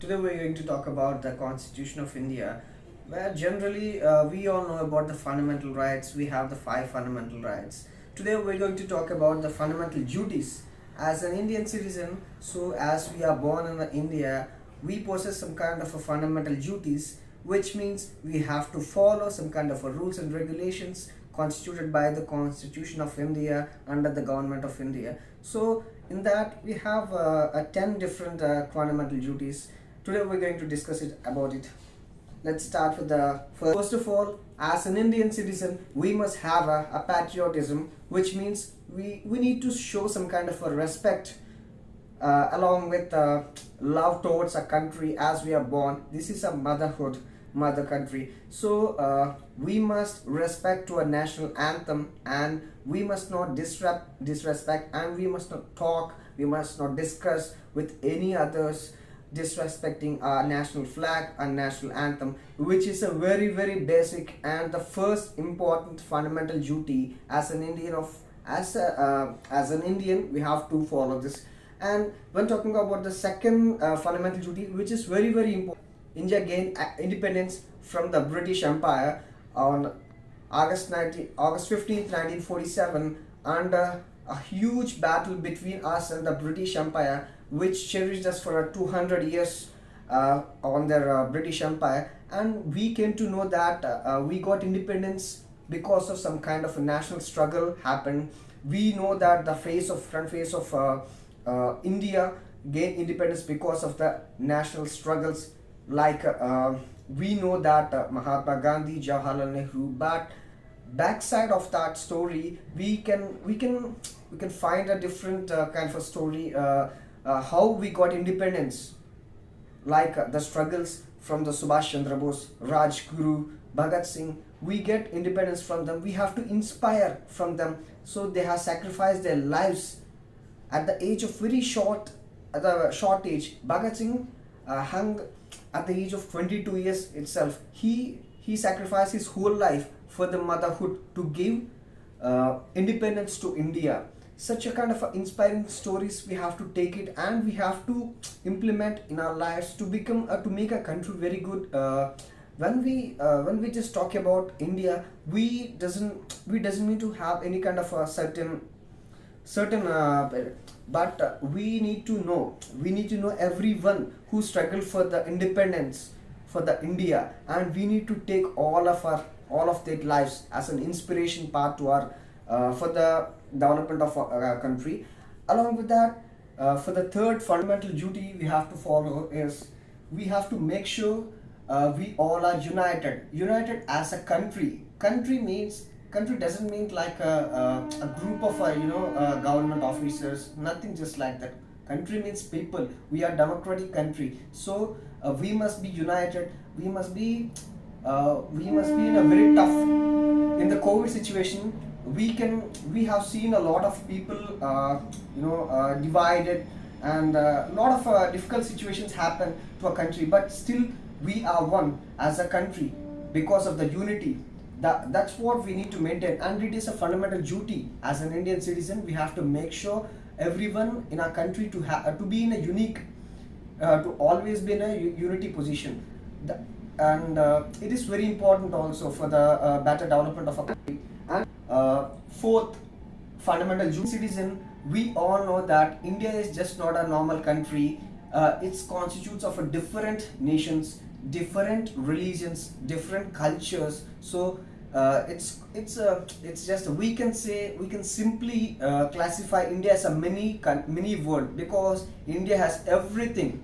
Today we're going to talk about the Constitution of India, where generally we all know about the fundamental rights. We have the five fundamental rights. Today we're going to talk about the fundamental duties. As an Indian citizen, so as we are born in India, we possess some kind of a fundamental duties, which means we have to follow some kind of a rules and regulations constituted by the Constitution of India under the government of India. So in that we have 10 different fundamental duties. Today we're going to discuss it about it. Let's start with the first. First of all, as an Indian citizen, we must have a patriotism, which means we need to show some kind of a respect along with love towards a country as we are born. This is a motherhood, mother country. So we must respect to a national anthem, and we must not disrespect, and we must not talk, we must not discuss with any others disrespecting our national flag and national anthem, which is a very basic and the first important fundamental duty as an Indian of as an Indian we have to follow this. And when talking about the second fundamental duty, which is very important, India gained independence from the British Empire on August 15th 1947, under a huge battle between us and the British Empire, which cherished us for 200 years on their British Empire. And we came to know that we got independence because of some kind of a national struggle happened. We know that the front face of India gained independence because of the national struggles. Like we know that Mahatma Gandhi, Jawaharlal Nehru, but backside of that story, we can find a different kind of a story. How we got independence, like the struggles from the Subhash Chandra Bose, Rajguru, Bhagat Singh. We get independence from them. We have to inspire from them. So they have sacrificed their lives at the age of at the short age. Bhagat Singh hung at the age of 22 years itself. He sacrificed his whole life for the motherhood to give independence to India. Such a kind of inspiring stories, we have to take it and we have to implement in our lives to become to make a country very good. When we just talk about India, we doesn't mean to have any kind of a certain but we need to know everyone who struggled for the independence for the India, and we need to take all of their lives as an inspiration part to our for the development of our country. Along with that, for the third fundamental duty we have to follow is we have to make sure we all are united as a country. Country doesn't mean like a group of government officers, nothing just like that. Country means people. We are democratic country, so we must be united. We must be in a very tough, in the COVID situation. We have seen a lot of people divided, and a lot of difficult situations happen to a country, but still we are one as a country because of the unity. That's what we need to maintain, and it is a fundamental duty as an Indian citizen. We have to make sure everyone in our country to be in a unique, to always be in a unity position. The, and it is very important also for the better development of a country. And fourth fundamental duty citizen, we all know that India is just not a normal country. It constitutes of a different nations, different religions, different cultures. So it's just we can simply classify India as a mini world, because India has everything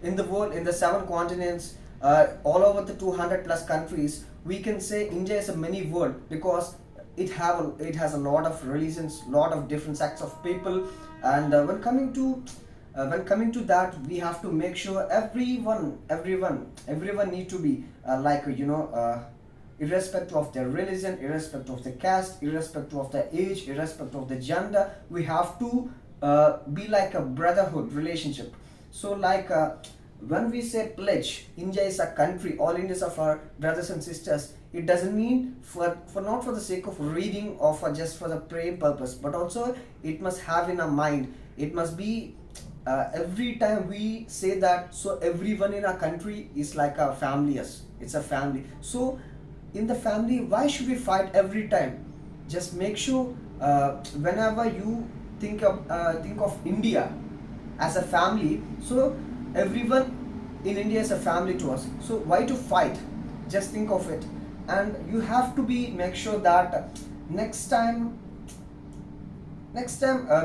in the world, in the seven continents, all over the 200 plus countries. We can say India is a mini world because it has a lot of religions, lot of different sects of people. And when coming to that, we have to make sure everyone need to be irrespective of their religion, irrespective of the caste, irrespective of the age, irrespective of the gender. We have to be like a brotherhood relationship. So when we say pledge, India is a country, all Indians are our brothers and sisters. It doesn't mean for not for the sake of reading or for just for the prayer purpose, but also it must have in our mind. It must be every time we say that, so everyone in our country is like a family. Yes, it's a family. So in the family, why should we fight every time? Just make sure, whenever you think of India as a family, so everyone in India is a family to us. So why to fight? Just think of it. And you have to be make sure that next time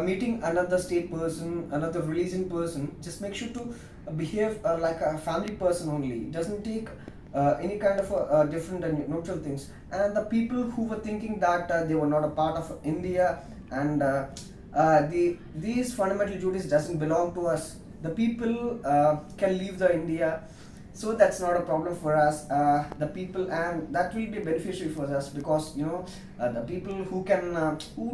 meeting another state person, another religion person, just make sure to behave like a family person only. It doesn't take any kind of different and neutral things. And the people who were thinking that they were not a part of India, and these fundamental duties doesn't belong to us, the people can leave the India. So that's not a problem for us, the people, and that will be beneficial for us, because the people who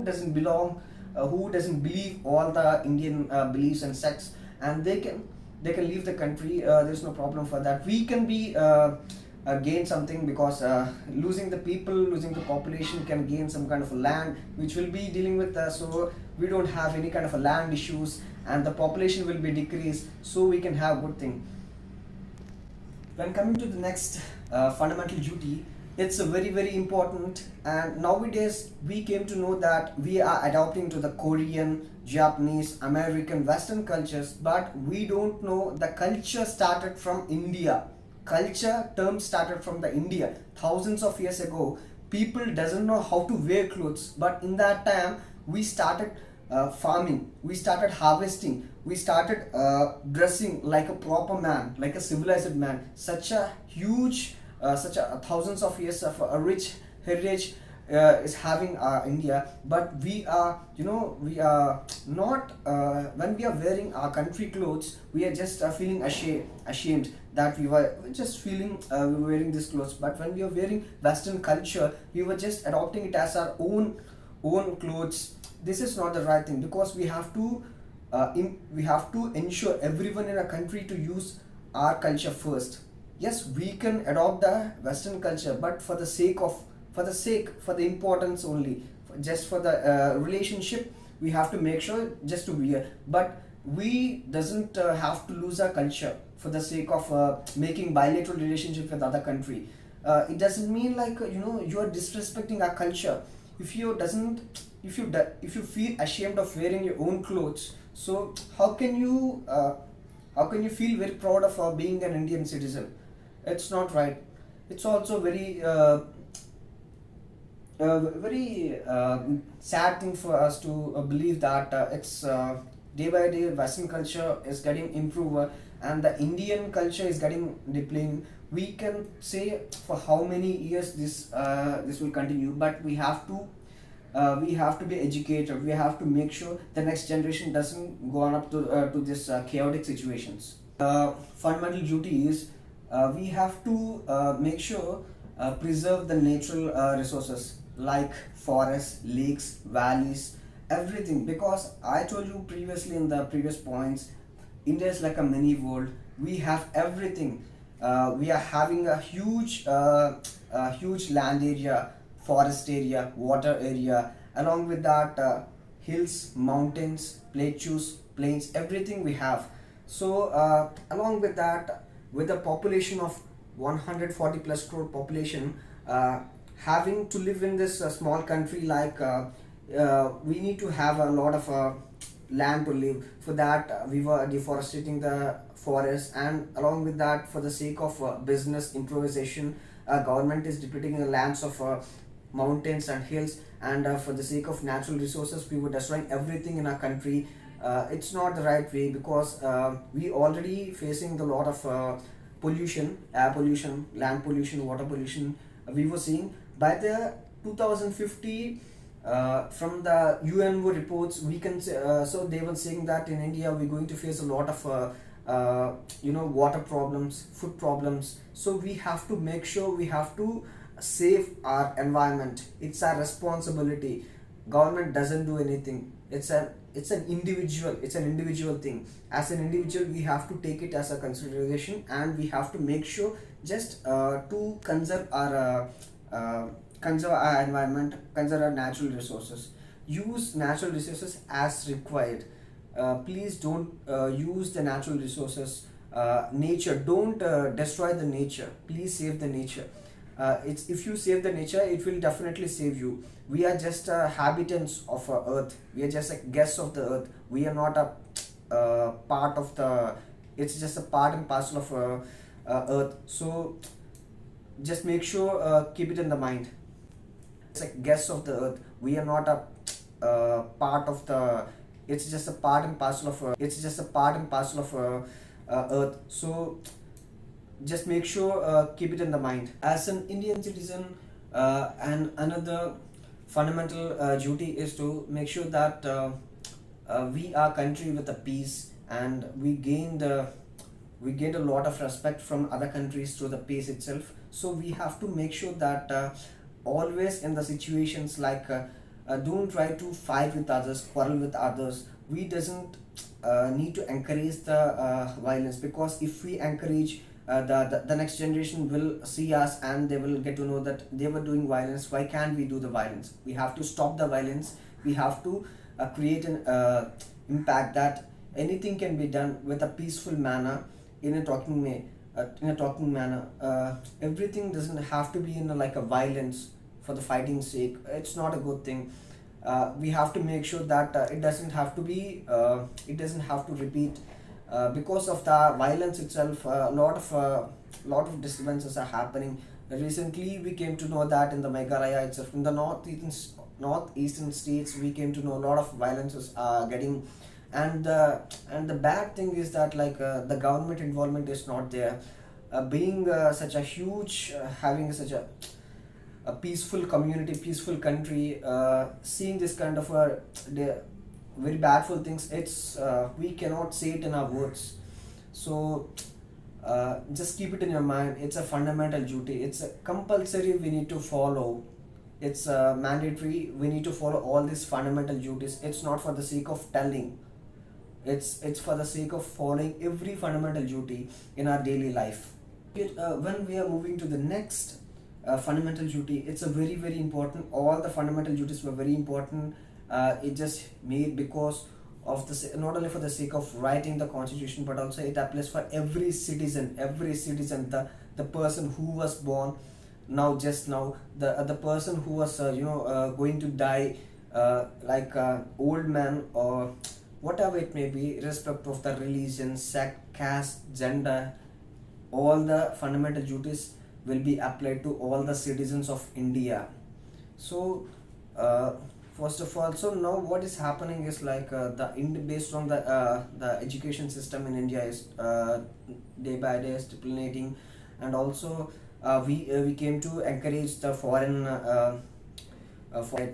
doesn't belong, who doesn't believe all the Indian beliefs and sects, and they can leave the country. There's no problem for that. We can be gain something, because losing the people, losing the population can gain some kind of land which will be dealing with so we don't have any kind of a land issues, and the population will be decreased, so we can have good thing. When coming to the next fundamental duty, it's a very very important, and nowadays we came to know that we are adopting to the Korean, Japanese, American, Western cultures, but we don't know the culture started from India. Culture term started from the India thousands of years ago. People doesn't know how to wear clothes, but in that time we started farming, we started harvesting, we started dressing like a proper man, like a civilized man. Such a huge, such a thousands of years of a rich heritage is having India. But we are, we are not, when we are wearing our country clothes, we are just feeling ashamed that we were just feeling we were wearing these clothes. But when we are wearing Western culture, we were just adopting it as our own clothes. This is not the right thing, because we have to ensure everyone in a country to use our culture first. Yes, we can adopt the Western culture, but for the importance only, just for the relationship, we have to make sure just to wear. But we doesn't have to lose our culture for the sake of making bilateral relationship with other country. It doesn't mean like you are disrespecting our culture. If you doesn't if you feel ashamed of wearing your own clothes, so how can you feel very proud of being an Indian citizen? It's not right. It's also very sad thing for us to believe that it's day by day Western culture is getting improved, and the Indian culture is getting depleting. We can say for how many years this will continue, but we have to be educated. We have to make sure the next generation doesn't go on up to this chaotic situations. Fundamental duty is, we have to make sure preserve the natural resources like forests, lakes, valleys, everything. Because I told you previously in the previous points, India is like a mini world. We have everything. We are having a huge land area, forest area, water area. Along with that, hills, mountains, plains, everything we have. So along with that, with a population of 140 plus crore population, having to live in this small country, like we need to have a lot of land to live. For that, we were deforesting the forest, and along with that, for the sake of business improvisation, government is depleting the lands of mountains and hills, and for the sake of natural resources, we were destroying everything in our country. It's not the right way, because we already facing the lot of pollution, air pollution, land pollution, water pollution. We were seeing by the 2050, from the UNO reports, we can say, so they were saying that in India we're going to face a lot of water problems, food problems. So we have to make sure, we have to save our environment. It's our responsibility. Government doesn't do anything. It's an individual thing. As an individual, we have to take it as a consideration, and we have to make sure just to conserve our environment, conserve our natural resources, use natural resources as required. please don't use the natural resources. Nature, don't destroy the nature. Please save the nature. It's If you save the nature, it will definitely save you. We are just habitants of earth. We are just guests of the earth. We are not a part of the. It's just a part and parcel of earth. So just make sure, keep it in the mind. It's like guests of the earth. We are not a part of the. It's just a part and parcel of. It's just a part and parcel of earth. So just make sure, keep it in the mind. As an Indian citizen, and another fundamental duty is to make sure that we are country with a peace, and we gained a lot of respect from other countries through the peace itself. So we have to make sure that always in the situations like don't try to fight with others, quarrel with others. We doesn't need to encourage the violence, because if we encourage, the next generation will see us and they will get to know that they were doing violence. Why can't we do the violence? We have to stop the violence. We have to create an impact that anything can be done with a peaceful manner, in a talking manner. Everything doesn't have to be in like a violence for the fighting sake. It's not a good thing. We have to make sure that it doesn't have to repeat. Because of the violence itself, lot of disturbances are happening. Recently we came to know that in the Meghalaya itself, in the northeastern states, we came to know a lot of violences are getting. And the bad thing is that the government involvement is not there. Being such a huge having such a peaceful community, peaceful country, seeing this kind of the very badful things, it's we cannot say it in our words. So just keep it in your mind. It's a fundamental duty. It's a compulsory. We need to follow. It's mandatory. We need to follow all these fundamental duties. It's not for the sake of telling. It's for the sake of following every fundamental duty in our daily life. When we are moving to the next fundamental duty, it's a very important. All the fundamental duties were very important. It just made because of not only for the sake of writing the constitution, but also it applies for every citizen, the person who was born now, just now, the person who was going to die, like old man or whatever it may be, irrespective of the religion, sect, caste, gender. All the fundamental duties will be applied to all the citizens of India. So uh, first of all, so now what is happening is based on the education system in India is day by day stipulating. And also we came to encourage the foreign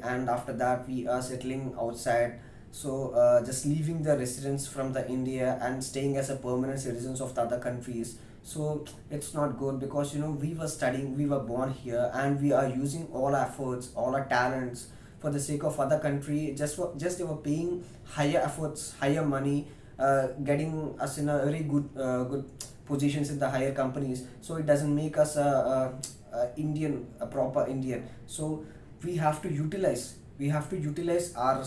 and after that we are settling outside. So just leaving the residence from the India and staying as a permanent citizens of the other countries. So it's not good, because we were studying, we were born here, and we are using all our efforts, all our talents for the sake of other country. Just they were paying higher efforts, higher money, getting us in a very good positions in the higher companies. So it doesn't make us a Indian, a proper Indian. So we have to utilize our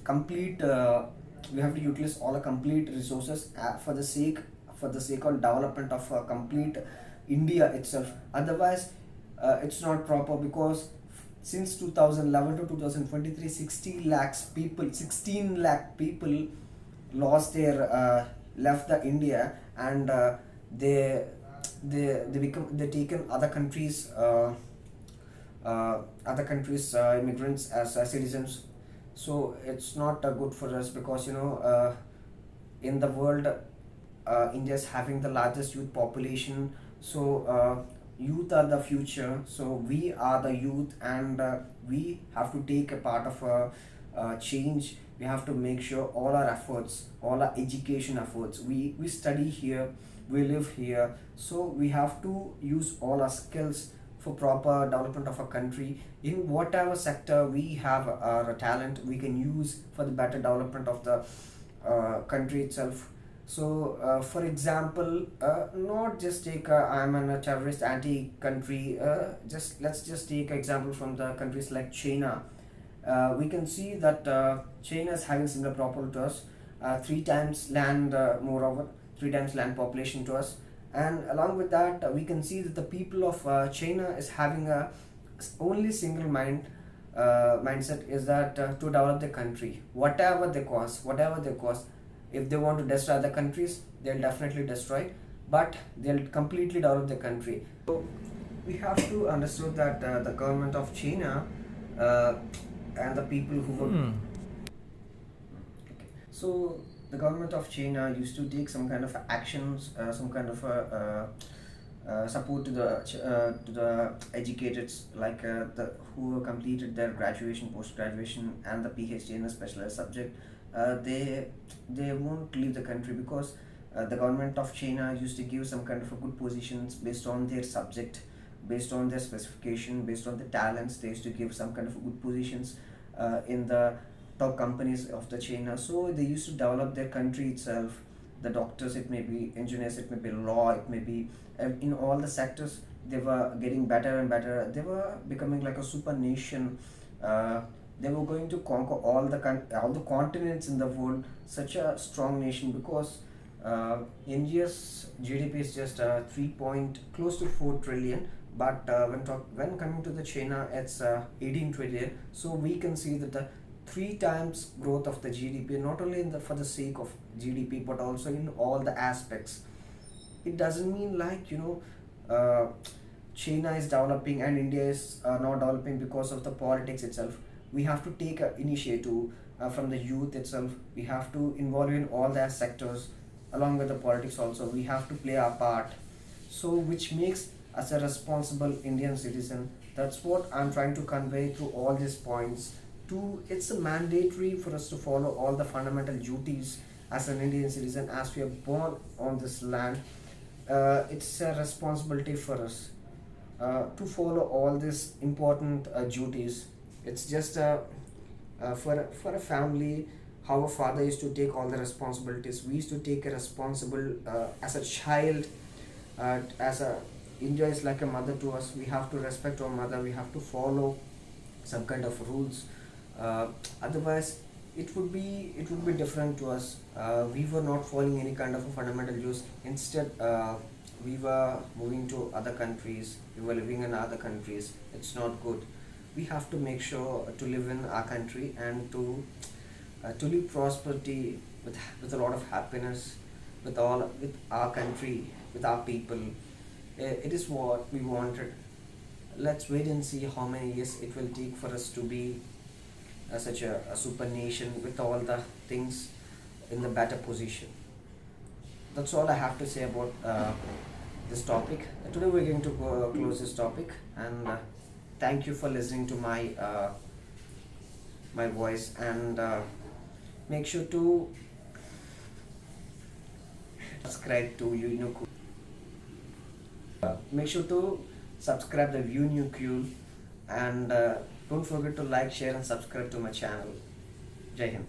complete we have to utilize all our complete resources for the sake of development of complete India itself. Otherwise it's not proper, because since 2011 to 2023, 16 lakh people lost their left the India, and they taken other countries immigrants as citizens. So it's not good for us, because in the world, India is having the largest youth population. So youth are the future. So we are the youth, and we have to take a part of change. We have to make sure all our efforts, all our education efforts, we study here, we live here. So we have to use all our skills for proper development of a country. In whatever sector we have our talent, we can use for the better development of the country itself. So for example, not just take I'm a terrorist anti country. Just let's just take example from the countries like China. We can see that China is having similar problem to us. three times land, moreover, three times land population to us. And along with that, we can see that the people of China is having a only single mindset is that to develop the country, whatever they cost. If they want to destroy other countries, they'll definitely destroy, but they'll completely develop the country. So we have to understand that the government of China uh, and the people who were okay. So the government of China used to take some kind of actions, some kind of support to the educated, like the who have completed their graduation, post graduation, and the PhD in a specialized subject. They won't leave the country because the government of China used to give some kind of a good positions based on their subject, based on their specification, based on the talents. They used to give some kind of good positions in the top companies of the China. So they used to develop their country itself. The doctors, it may be engineers, it may be law, it may be in all the sectors. They were getting better and better. They were becoming like a super nation. They were going to conquer all the continents in the world. Such a strong nation because India's GDP is just 3 point close to 4 trillion, but when coming to the China, it's 18 trillion. So we can see that the three times growth of the GDP, not only for the sake of GDP, but also in all the aspects. It doesn't mean like China is developing and India is not developing because of the politics itself. We have to take an initiative from the youth itself. We have to involve in all the sectors along with the politics also. We have to play our part. So which makes us a responsible Indian citizen. That's what I'm trying to convey through all these points. It's a mandatory for us to follow all the fundamental duties as an Indian citizen as we are born on this land. It's a responsibility for us to follow all these important duties. It's just for a family, how a father used to take all the responsibilities. We used to take a responsible as a child, as a India is like a mother to us. We have to respect our mother. We have to follow some kind of rules. Otherwise, it would be different to us. We were not following any kind of a fundamental rules. Instead, we were moving to other countries. We were living in other countries. It's not good. We have to make sure to live in our country and to live prosperity with a lot of happiness with our country, with our people. It is what we wanted. Let's wait and see how many years it will take for us to be such a super nation with all the things in the better position. That's all I have to say about this topic. Today we're going to close this topic, and thank you for listening to my voice, and make sure to subscribe to Unicool. Make sure to subscribe the Unicool, and don't forget to like, share, and subscribe to my channel. Jai Hind.